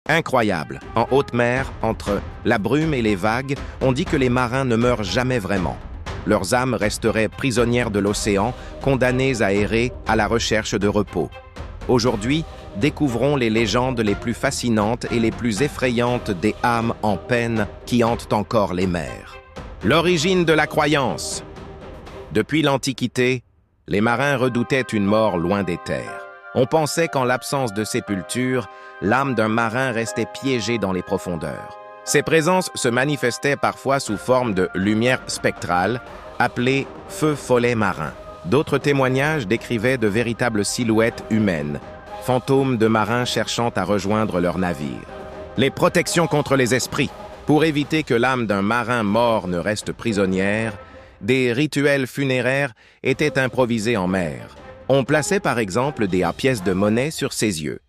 Incroyable, en haute mer, entre la brume et les vagues, on dit que les marins ne meurent jamais vraiment. Leurs âmes resteraient prisonnières de l'océan, condamnées à errer à la recherche de repos. Aujourd'hui, découvrons les légendes les plus fascinantes et les plus effrayantes des âmes en peine qui hantent encore les mers. L'origine de la croyance. Depuis l'Antiquité, les marins redoutaient une mort loin des terres. On pensait qu'en l'absence de sépulture, l'âme d'un marin restait piégée dans les profondeurs. Ces présences se manifestaient parfois sous forme de lumière spectrale, appelée « feu follet marin ». D'autres témoignages décrivaient de véritables silhouettes humaines, fantômes de marins cherchant à rejoindre leur navire. Les protections contre les esprits. Pour éviter que l'âme d'un marin mort ne reste prisonnière, des rituels funéraires étaient improvisés en mer. On plaçait par exemple des pièces de monnaie sur ses yeux,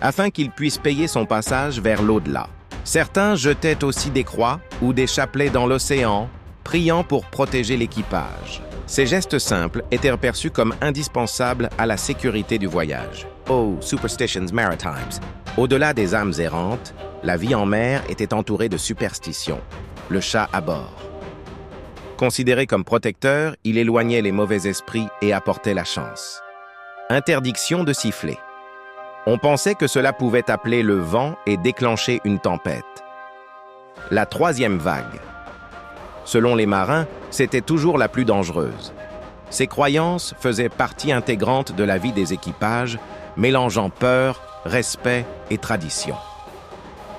afin qu'il puisse payer son passage vers l'au-delà. Certains jetaient aussi des croix ou des chapelets dans l'océan, priant pour protéger l'équipage. Ces gestes simples étaient perçus comme indispensables à la sécurité du voyage. Oh, superstitions maritimes! Au-delà des âmes errantes, la vie en mer était entourée de superstitions. Le chat à bord. Considéré comme protecteur, il éloignait les mauvais esprits et apportait la chance. Interdiction de siffler. On pensait que cela pouvait appeler le vent et déclencher une tempête. La troisième vague. Selon les marins, c'était toujours la plus dangereuse. Ces croyances faisaient partie intégrante de la vie des équipages, mélangeant peur, respect et tradition.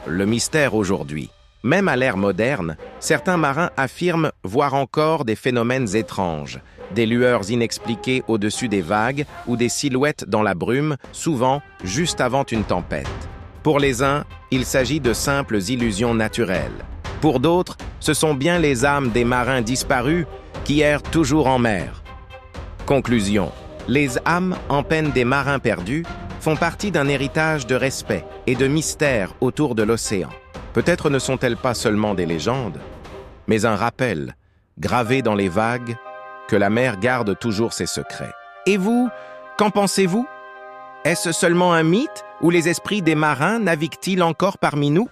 Le mystère aujourd'hui. Même à l'ère moderne, certains marins affirment voir encore des phénomènes étranges, des lueurs inexpliquées au-dessus des vagues ou des silhouettes dans la brume, souvent juste avant une tempête. Pour les uns, il s'agit de simples illusions naturelles. Pour d'autres, ce sont bien les âmes des marins disparus qui errent toujours en mer. Conclusion. Les âmes en peine des marins perdus font partie d'un héritage de respect et de mystère autour de l'océan. Peut-être ne sont-elles pas seulement des légendes, mais un rappel, gravé dans les vagues, que la mer garde toujours ses secrets. Et vous, qu'en pensez-vous? Est-ce seulement un mythe ou les esprits des marins naviguent-ils encore parmi nous?